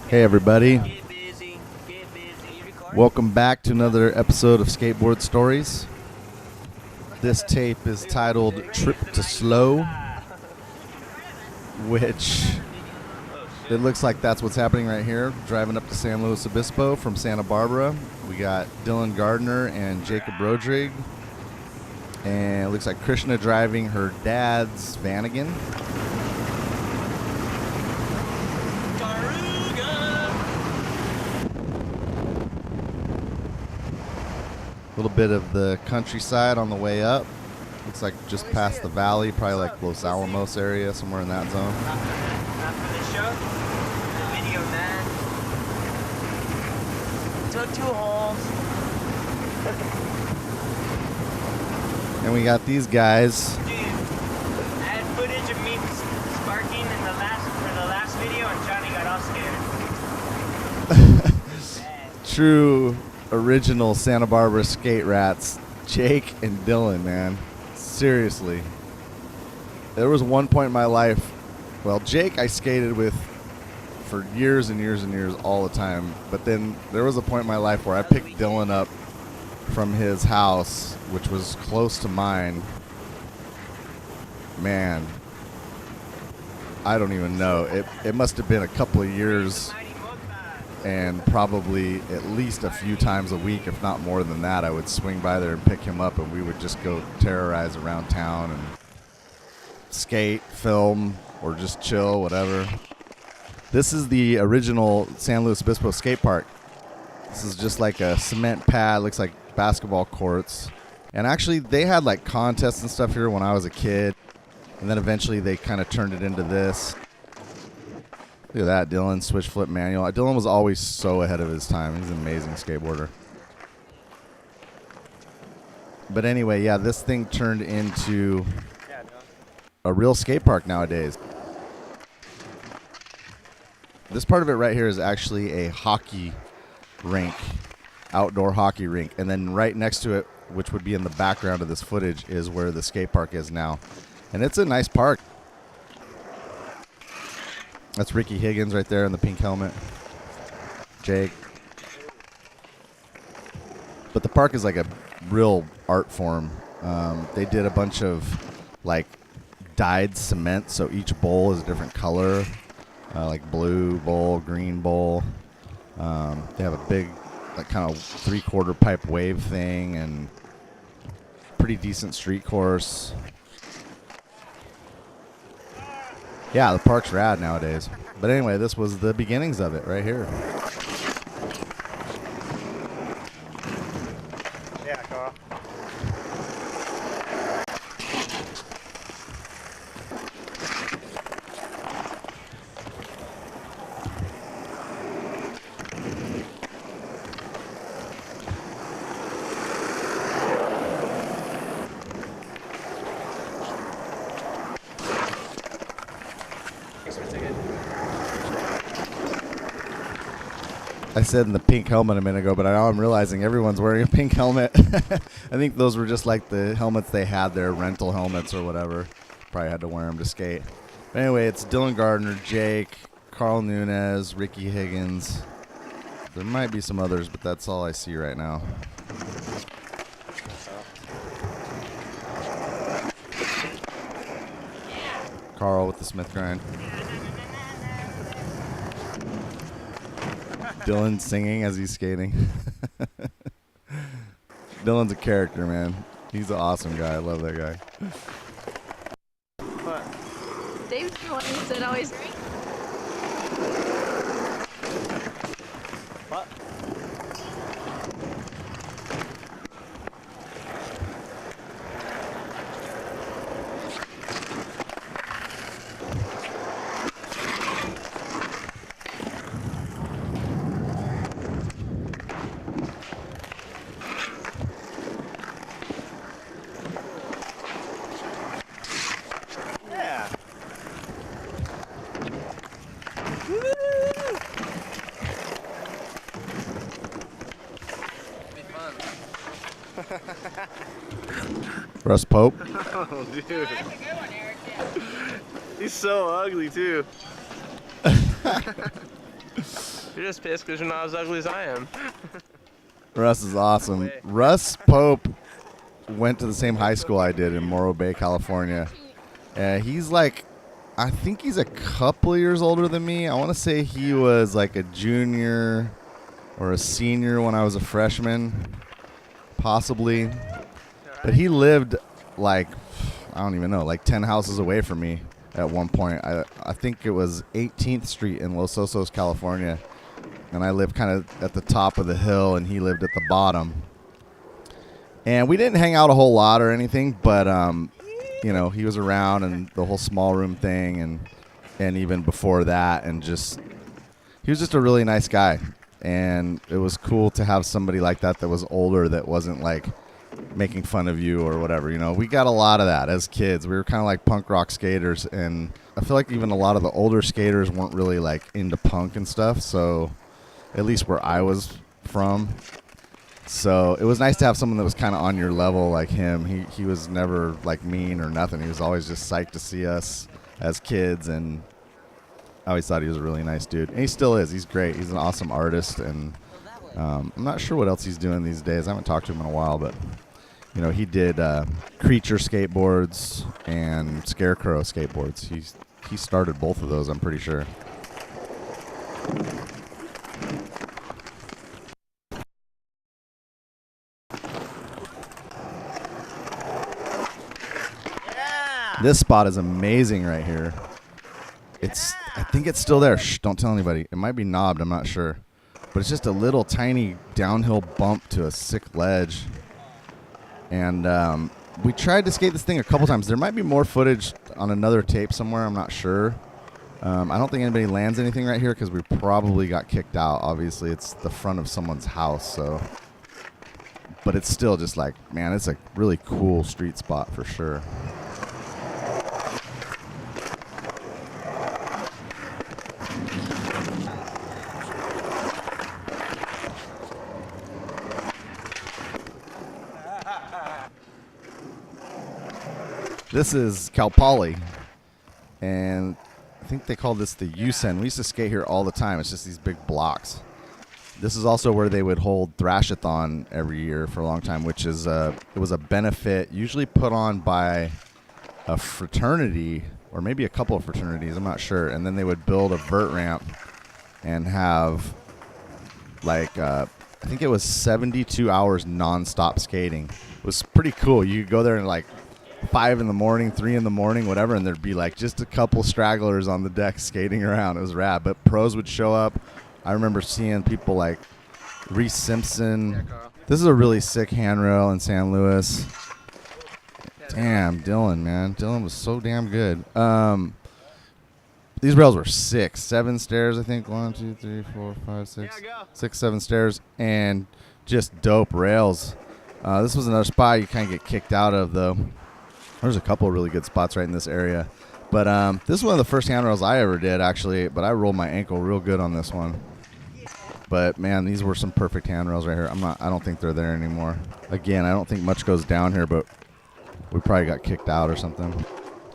Hey everybody, welcome back to another episode of Skateboard Stories. This tape is titled Trip to SLO, which it looks like that's what's happening right here. Driving up to San Luis Obispo from Santa Barbara. We got Dylan Gardner and Jacob Rodrigue. And it looks like Krishna driving her dad's Vanagon. A little bit of the countryside on the way up. Looks like just past the valley, probably like Los Alamos area, somewhere in that zone. Not for the show. The video, man. Took 2 holes. And we got these guys. Dude, I had footage of me sparking for the last video, and Johnny got all scared. True original Santa Barbara skate rats, Jake and Dylan, man. Seriously. There was one point in my life, well, Jake I skated with for years and years and years all the time, but then there was a point in my life where I picked Dylan up from his house, which was close to mine. Man, I don't even know. It must have been a couple of years, and probably at least a few times a week, if not more than that, I would swing by there and pick him up, and we would just go terrorize around town and skate, film, or just chill, whatever. This is the original San Luis Obispo skate park. This is just like a cement pad, looks like basketball courts. And actually, they had like contests and stuff here when I was a kid, and then eventually they kind of turned it into this. Look at that, Dylan, switch flip manual. Dylan was always so ahead of his time. He's an amazing skateboarder. But anyway, yeah, this thing turned into a real skate park nowadays. This part of it right here is actually a hockey rink, outdoor hockey rink. And then right next to it, which would be in the background of this footage, is where the skate park is now. And it's a nice park. That's Ricky Higgins right there in the pink helmet. Jake. But the park is like a real art form. They did a bunch of like dyed cement, so each bowl is a different color. Like blue bowl, green bowl. They have a big, like kind of 3/4 pipe wave thing, and pretty decent street course. Yeah, the park's rad nowadays. But anyway, this was the beginnings of it right here. Yeah, Carl. I said in the pink helmet a minute ago, but now I'm realizing everyone's wearing a pink helmet. I think those were just like the helmets they had there, rental helmets or whatever. Probably had to wear them to skate. But anyway, it's Dylan Gardner, Jake, Carl Nunes, Ricky Higgins. There might be some others, but that's all I see right now. Carl with the Smith grind. Dylan singing as he's skating. Dylan's a character, man. He's an awesome guy. I love that guy. What? Dave's the one who said always drink. What? Russ Pope. Oh, dude. He's so ugly, too. You're just pissed because you're not as ugly as I am. Russ is awesome. Russ Pope went to the same high school I did in Morro Bay, California. He's like, I think he's a couple of years older than me. I want to say he was like a junior or a senior when I was a freshman, possibly. But he lived like, I don't even know, like 10 houses away from me at one point. I think it was 18th Street in Los Osos, California. And I lived kind of at the top of the hill, and he lived at the bottom. And we didn't hang out a whole lot or anything, but, you know, he was around and the whole small room thing and even before that. And just, he was just a really nice guy. And it was cool to have somebody like that was older that wasn't like making fun of you or whatever. You know, we got a lot of that as kids. We were kind of like punk rock skaters, and I feel like even a lot of the older skaters weren't really like into punk and stuff. So at least where I was from. So it was nice to have someone that was kind of on your level like him. He was never like mean or nothing. He was always just psyched to see us as kids, and I always thought he was a really nice dude. And he still is. He's great. He's an awesome artist, and I'm not sure what else he's doing these days. I haven't talked to him in a while, but you know, he did Creature skateboards and Scarecrow skateboards. He started both of those, I'm pretty sure. This spot is amazing right here. I think it's still there. Shh, don't tell anybody. It might be knobbed, I'm not sure. But it's just a little tiny downhill bump to a sick ledge. And we tried to skate this thing a couple times. There might be more footage on another tape somewhere, I'm not sure. I don't think anybody lands anything right here because we probably got kicked out. Obviously, it's the front of someone's house, so. But it's still just like, man, it's a really cool street spot for sure. This is Cal Poly, and I think they call this the USEN. We used to skate here all the time. It's just these big blocks. This is also where they would hold Thrashathon every year for a long time, which is it was a benefit usually put on by a fraternity or maybe a couple of fraternities, I'm not sure. And then they would build a vert ramp and have like I think it was 72 hours nonstop skating. It was pretty cool. You could go there and like 5 in the morning, 3 in the morning, whatever, and there'd be like just a couple stragglers on the deck skating around. It was rad. But pros would show up. I remember seeing people like Reese Simpson. This is a really sick handrail in San Luis. Damn, Dylan, man. Dylan was so damn good. These rails were 6, 7 stairs, I think. 1, 2, 3, 4, 5, 6, 6, 7 stairs, and just dope rails. This was another spot you kind of get kicked out of, though. There's a couple of really good spots right in this area. But this is one of the first handrails I ever did, actually. But I rolled my ankle real good on this one. But, man, these were some perfect handrails right here. I don't think they're there anymore. Again, I don't think much goes down here, but we probably got kicked out or something.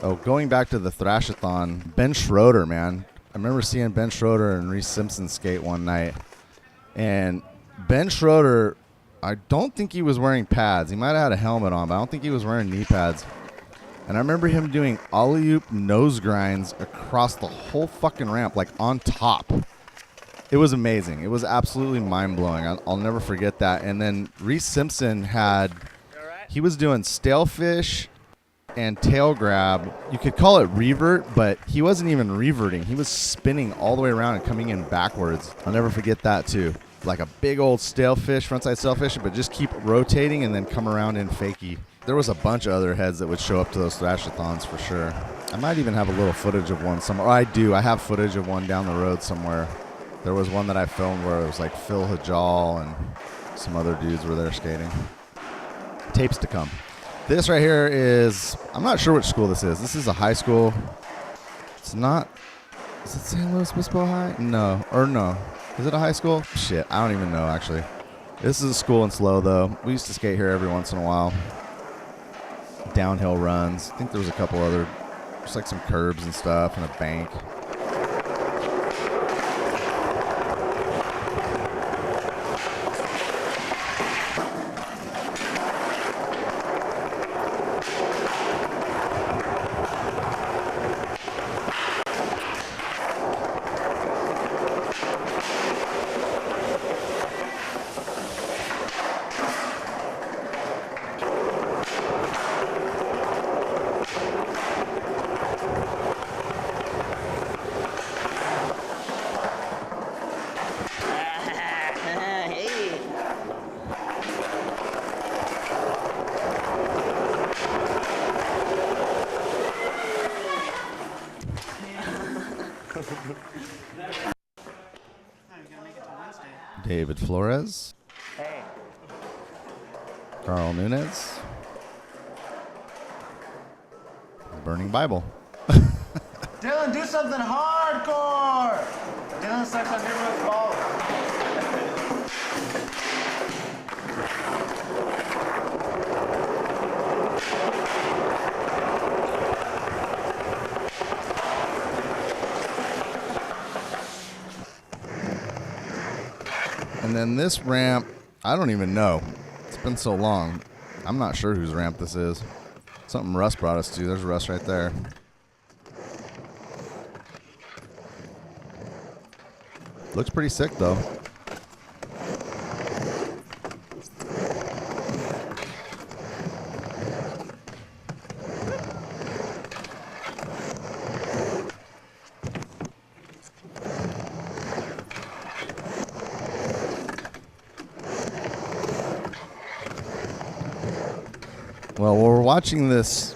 Oh, going back to the Thrashathon, Ben Schroeder, man. I remember seeing Ben Schroeder and Reese Simpson skate one night. And Ben Schroeder, I don't think he was wearing pads. He might have had a helmet on, but I don't think he was wearing knee pads. And I remember him doing alley-oop nose grinds across the whole fucking ramp, like on top. It was amazing. It was absolutely mind-blowing. I'll never forget that. And then Reese Simpson he was doing stalefish and tail grab. You could call it revert, but he wasn't even reverting. He was spinning all the way around and coming in backwards. I'll never forget that, too. Like a big old stalefish, frontside stalefish, but just keep rotating and then come around in fakie. There was a bunch of other heads that would show up to those Thrashathons for sure. I might even have a little footage of one somewhere. Oh, I do. I have footage of one down the road somewhere. There was one that I filmed where it was like Phil Hajal and some other dudes were there skating. Tapes to come. This right here is, I'm not sure which school this is. This is a high school. It's not, is it San Luis Obispo High? No, or no. Is it a high school? Shit, I don't even know actually. This is a school in SLO though. We used to skate here every once in a while. Downhill runs. I think there was a couple other, just like some curbs and stuff and a bank. David Flores. Hey. Carl Nunes. Burning Bible. Dylan, do something hardcore! Dylan sucks on neighborhood ball. And then this ramp, I don't even know. It's been so long. I'm not sure whose ramp this is. Something Russ brought us to. There's Russ right there. Looks pretty sick, though. Well, we're watching this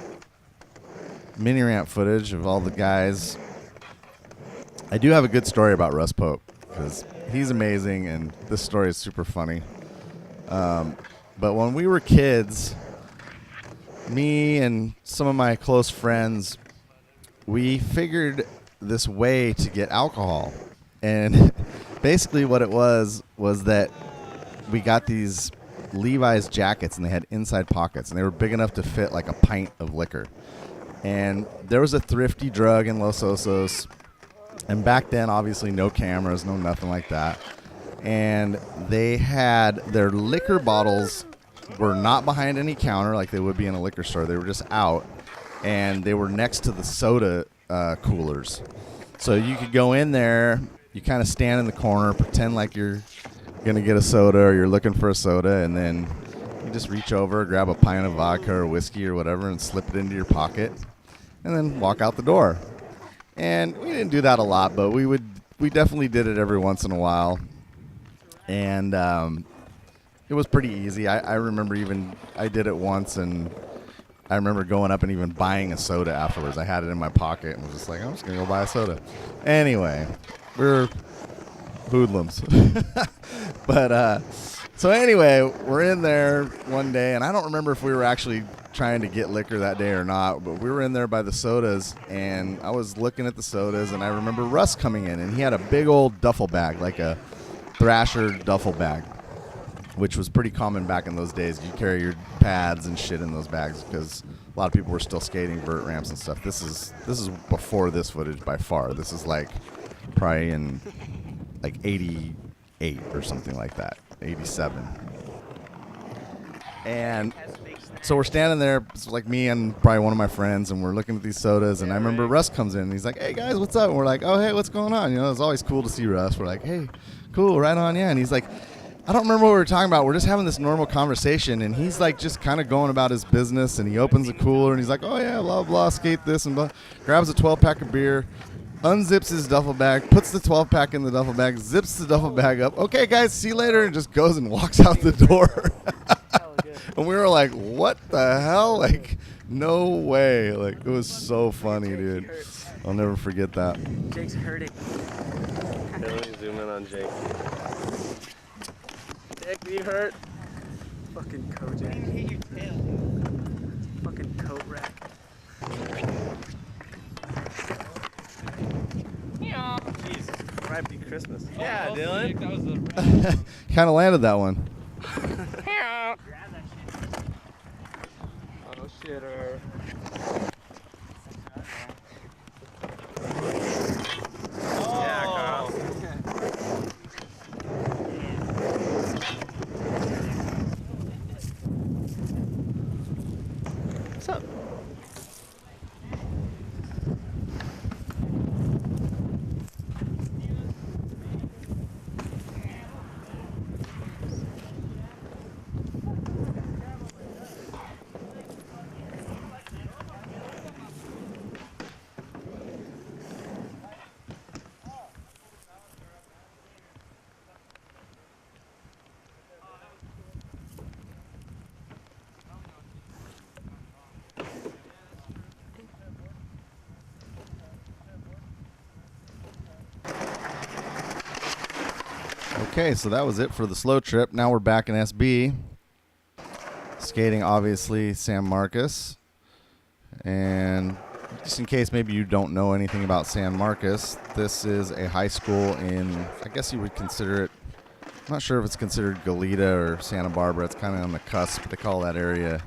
mini ramp footage of all the guys. I do have a good story about Russ Pope because he's amazing and this story is super funny. But when we were kids, me and some of my close friends, we figured this way to get alcohol. And basically what it was that we got these Levi's jackets and they had inside pockets and they were big enough to fit like a pint of liquor. And there was a thrifty drug in Los Osos, and back then obviously no cameras, no nothing like that, and they had their liquor bottles were not behind any counter like they would be in a liquor store. They were just out, and they were next to the soda coolers, so you could go in there, you kind of stand in the corner, pretend like you're gonna get a soda or you're looking for a soda, and then you just reach over, grab a pint of vodka or whiskey or whatever and slip it into your pocket and then walk out the door. And we didn't do that a lot, but we definitely did it every once in a while. And it was pretty easy. I remember I did it once, and I remember going up and even buying a soda afterwards. I had it in my pocket and was just like, I'm just gonna go buy a soda. Anyway, we're hoodlums. But so anyway, we're in there one day, and I don't remember if we were actually trying to get liquor that day or not, but we were in there by the sodas, and I was looking at the sodas, and I remember Russ coming in, and he had a big old duffel bag, like a Thrasher duffel bag, which was pretty common back in those days. You carry your pads and shit in those bags because a lot of people were still skating vert ramps and stuff. This is before this footage by far. This is like probably in like 88 or something like that, 87. And so we're standing there, it's like me and probably one of my friends, and we're looking at these sodas, and I remember Russ comes in, and he's like, hey guys, what's up? And we're like, oh hey, what's going on? You know, it's always cool to see Russ. We're like, hey, cool, right on, yeah. And he's like, I don't remember what we were talking about. We're just having this normal conversation, and he's like just kind of going about his business, and he opens a cooler, and he's like, oh yeah, blah, blah, skate this, and blah. Grabs a 12-pack of beer, unzips his duffel bag, puts the 12-pack in the duffel bag, zips the duffel bag up. Okay, guys, see you later, and just goes and walks out the door. And we were like, what the hell? Like, no way. Like, it was so funny, dude. I'll never forget that. Jake's hurting. Here, let me zoom in on Jake. Jake, do you hurt? Fucking coat jack. Hit your tail. Fucking coat rack. Jesus, Happy Christmas. Yeah, Dylan. That was the Kind of landed that one. oh, shitter. Yeah, Carl. What's up? Okay, so that was it for the SLO trip. Now we're back in SB. Skating, obviously, San Marcos. And just in case maybe you don't know anything about San Marcos, this is a high school in, I guess you would consider it, I'm not sure if it's considered Goleta or Santa Barbara. It's kind of on the cusp. They call that area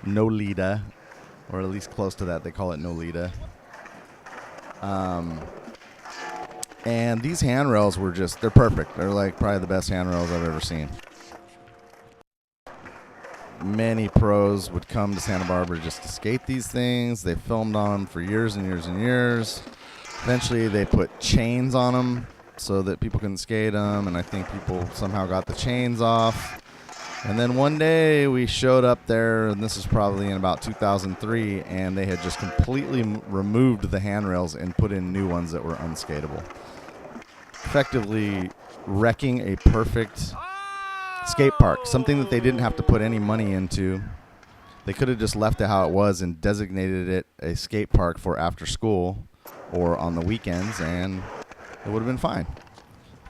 Nolita, or at least close to that. They call it Nolita. And these handrails were just, they're perfect. They're like probably the best handrails I've ever seen. Many pros would come to Santa Barbara just to skate these things. They filmed on them for years and years and years. Eventually they put chains on them so that people couldn't skate them, and I think people somehow got the chains off. And then one day we showed up there, and this is probably in about 2003, and they had just completely removed the handrails and put in new ones that were unskateable. Effectively wrecking a perfect skate park, something that they didn't have to put any money into. They could have just left it how it was and designated it a skate park for after school or on the weekends, and it would have been fine.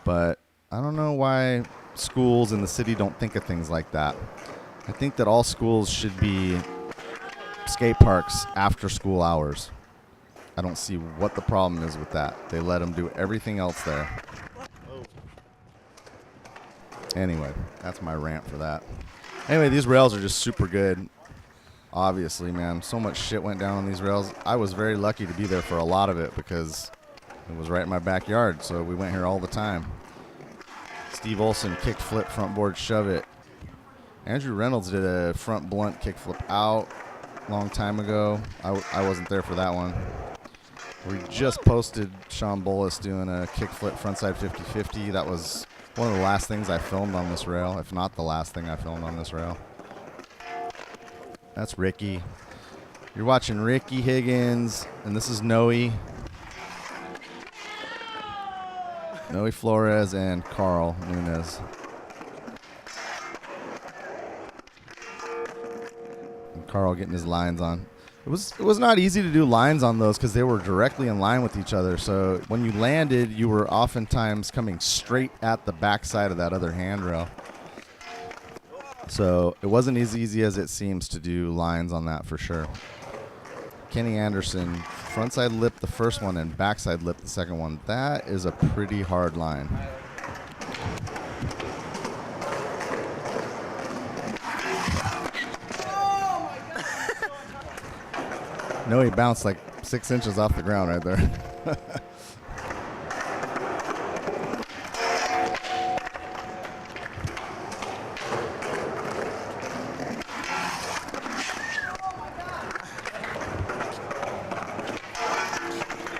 But I don't know why schools in the city don't think of things like that. I think that all schools should be skate parks after school hours. I don't see what the problem is with that. They let them do everything else there. Anyway, that's my rant for that. Anyway, these rails are just super good. Obviously, man, so much shit went down on these rails. I was very lucky to be there for a lot of it because it was right in my backyard, so we went here all the time. Steve Olson kickflip front board shove it. Andrew Reynolds did a front blunt kickflip out a long time ago. I wasn't there for that one. We just posted Sean Bolus doing a kickflip frontside 50-50. That was one of the last things I filmed on this rail, if not the last thing I filmed on this rail. That's Ricky. You're watching Ricky Higgins, and this is Noe. Noe Flores and Carl Nunes. And Carl getting his lines on. It was not easy to do lines on those because they were directly in line with each other. So when you landed, you were oftentimes coming straight at the backside of that other handrail. So it wasn't as easy as it seems to do lines on that for sure. Kenny Anderson, frontside lip the first one and backside lip the second one. That is a pretty hard line. No, he bounced like 6 inches off the ground right there.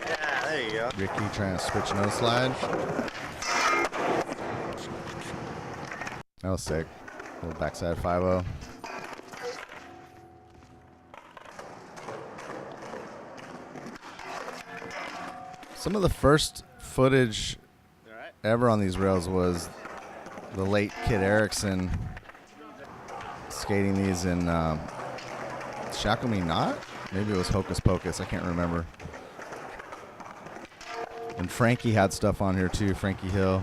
Yeah, there you go. Ricky trying to switch no slide. That was sick. A little backside 5-0. Some of the first footage ever on these rails was the late Kid Erickson skating these in Shackle Me Not? Maybe it was Hocus Pocus. I can't remember. And Frankie had stuff on here too, Frankie Hill.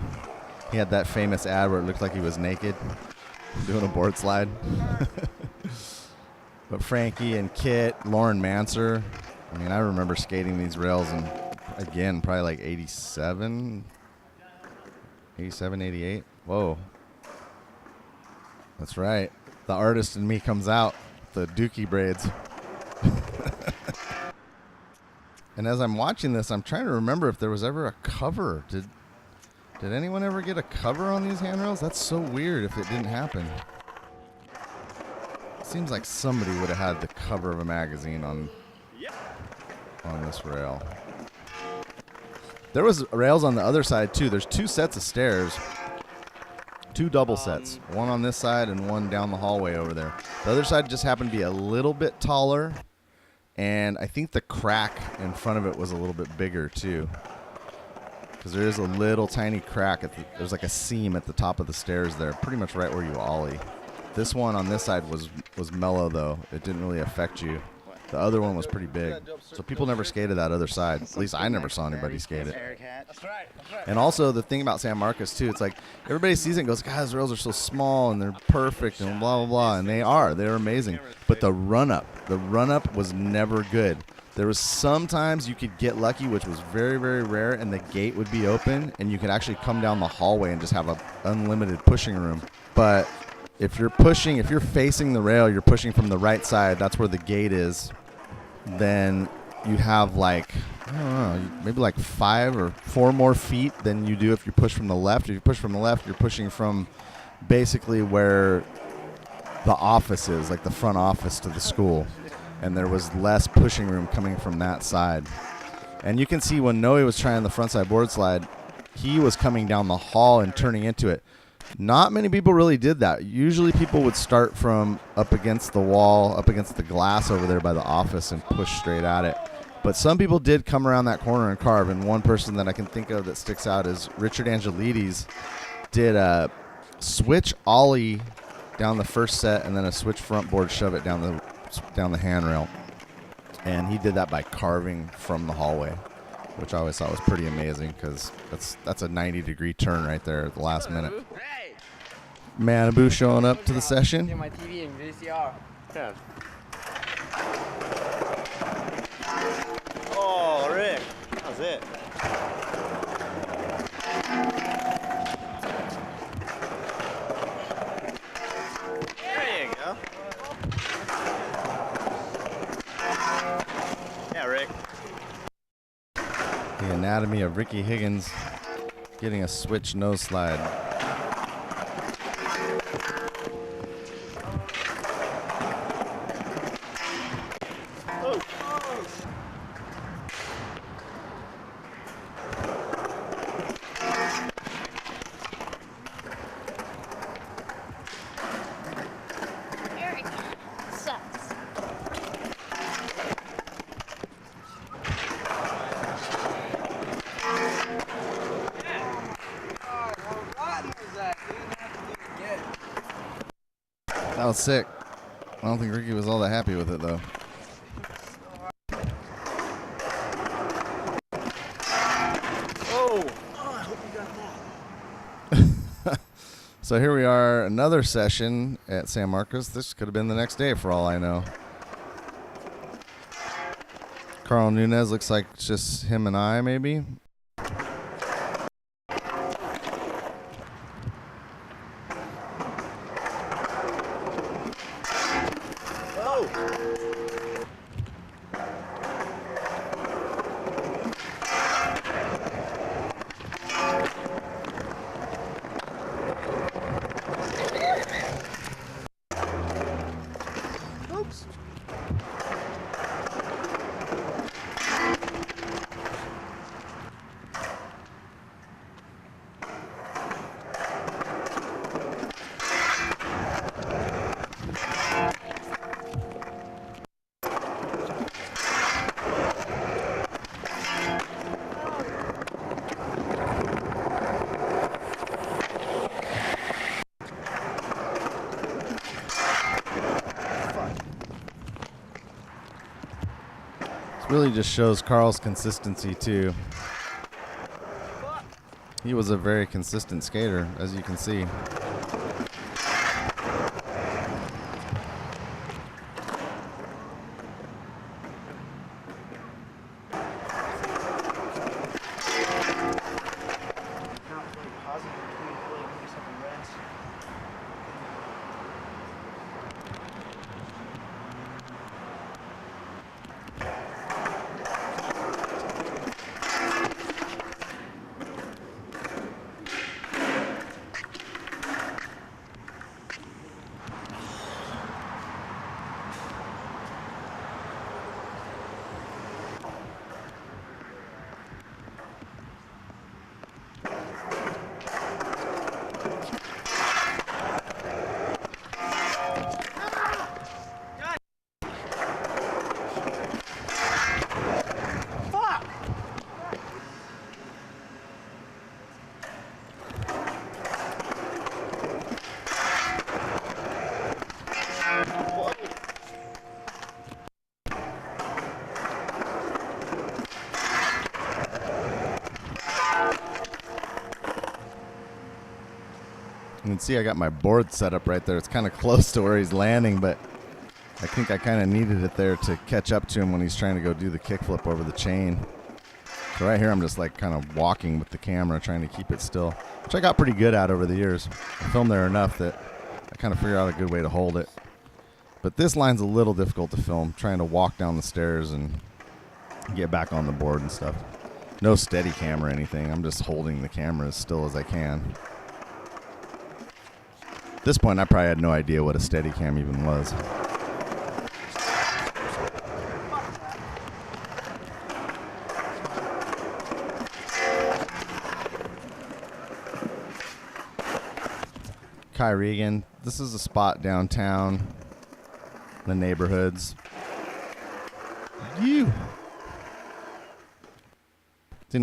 He had that famous ad where it looked like he was naked doing a board slide. But Frankie and Kit, Lauren Manser. I mean, I remember skating these rails in, again, probably like 87, 88. Whoa. That's right. The artist in me comes out. The dookie braids. And as I'm watching this, I'm trying to remember if there was ever a cover. Did anyone ever get a cover on these handrails? That's so weird if it didn't happen. Seems like somebody would have had the cover of a magazine on this rail. There was rails on the other side too. There's 2 sets of stairs. 2 double sets. One on this side and one down the hallway over there. The other side just happened to be a little bit taller. And I think the crack in front of it was a little bit bigger too. Because there is a little tiny crack. There's like a seam at the top of the stairs there. Pretty much right where you ollie. This one on this side was mellow though. It didn't really affect you. The other one was pretty big. So people never skated that other side. At least I never saw anybody skate it. That's right. And also the thing about San Marcos too, it's like everybody sees it and goes, God, those rails are so small and they're perfect and blah, blah, blah. And they are. They're amazing. But the run-up was never good. There was sometimes you could get lucky, which was very, very rare, and the gate would be open and you could actually come down the hallway and just have an unlimited pushing room. But if you're facing the rail, you're pushing from the right side, that's where the gate is, then you have like, I don't know, maybe like 5 or 4 more feet than you do if you push from the left. If you push from the left, you're pushing from basically where the office is, like the front office to the school. And there was less pushing room coming from that side. And you can see when Noe was trying the frontside board slide, he was coming down the hall and turning into it. Not many people really did that. Usually people would start from up against the wall, up against the glass over there by the office and push straight at it. But some people did come around that corner and carve, and one person that I can think of that sticks out is Richard Angelides did a switch ollie down the first set and then a switch front board shove it down the handrail. And he did that by carving from the hallway, which I always thought was pretty amazing because that's a 90-degree turn right there at the last minute. Manabu showing up to the session. My TV and VCR. Yeah. Oh, Rick. How's it? There you go. Yeah, Rick. The anatomy of Ricky Higgins getting a switch nose slide. Eric sucks. That was sick. I don't think Ricky was all that happy with it though. I hope you got that. So here we are, another session at San Marcos. This could have been the next day for all I know. Carl Nunes looks like it's just him and I, maybe. Really just shows Carl's consistency too. He was a very consistent skater, as you can see. You can see I got my board set up right there. It's kind of close to where he's landing, but I think I kind of needed it there to catch up to him when he's trying to go do the kickflip over the chain. So right here I'm just like kind of walking with the camera trying to keep it still, which I got pretty good at over the years. I filmed there enough that I kind of figured out a good way to hold it. But this line's a little difficult to film, trying to walk down the stairs and get back on the board and stuff. No steady cam or anything. I'm just holding the camera as still as I can. At this point, I probably had no idea what a steady cam even was. Regan. This is a spot downtown, the neighborhoods. Didn't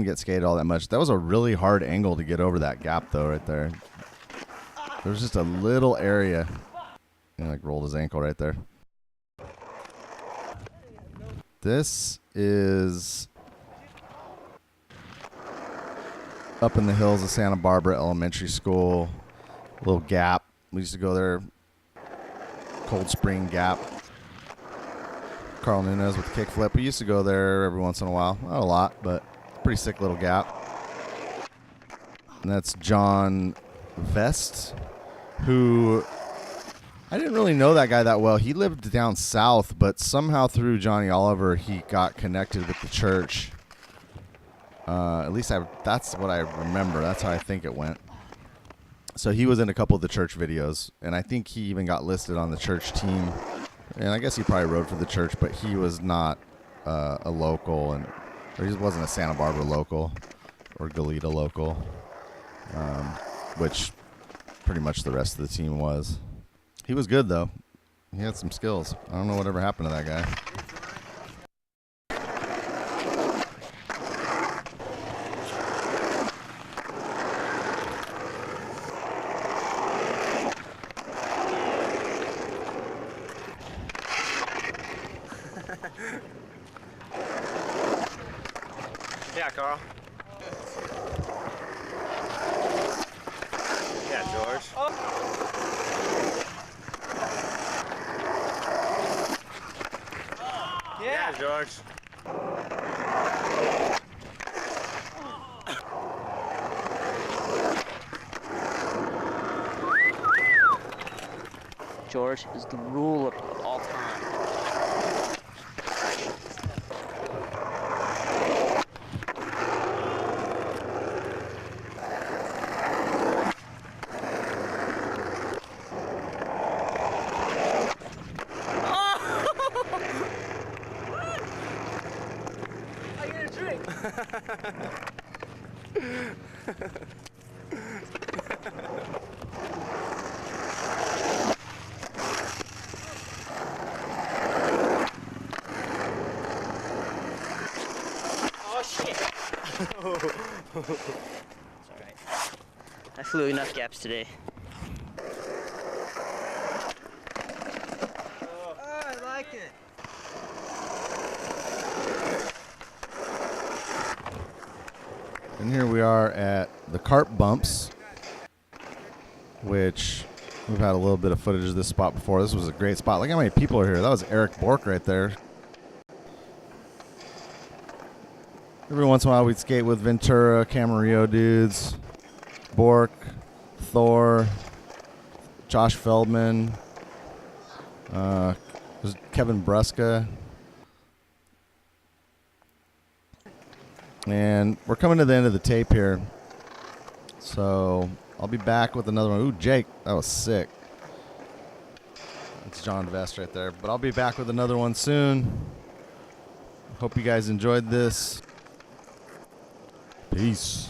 get skated all that much. That was a really hard angle to get over that gap, though, right there. There's just a little area. He like rolled his ankle right there. This is up in the hills of Santa Barbara Elementary School. Little gap. We used to go there. Cold Spring Gap. Carl Nunes with the kickflip. We used to go there every once in a while. Not a lot, but pretty sick little gap. And that's John Vest, who I didn't really know that guy that well. He lived down south, but somehow through Johnny Oliver, he got connected with the church. At least that's what I remember. That's how I think it went. So he was in a couple of the church videos, and I think he even got listed on the church team. And I guess he probably rode for the church, but he was not a local, or he wasn't a Santa Barbara local or Goleta local, which pretty much the rest of the team was. He was good, though. He had some skills. I don't know whatever happened to that guy. Yeah, Carl. Yeah, George. Yeah, George. George is the ruler of all time. Oh shit! It's alright. I flew enough gaps today. Oh, I like it. And here we are at the Carp Bumps, which we've had a little bit of footage of this spot before. This was a great spot. Look how many people are here. That was Eric Bork right there. Every once in a while we'd skate with Ventura, Camarillo dudes, Bork, Thor, Josh Feldman, Kevin Bruska. And we're coming to the end of the tape here. So I'll be back with another one. Ooh, Jake, that was sick. That's John Vest right there. But I'll be back with another one soon. Hope you guys enjoyed this. Peace.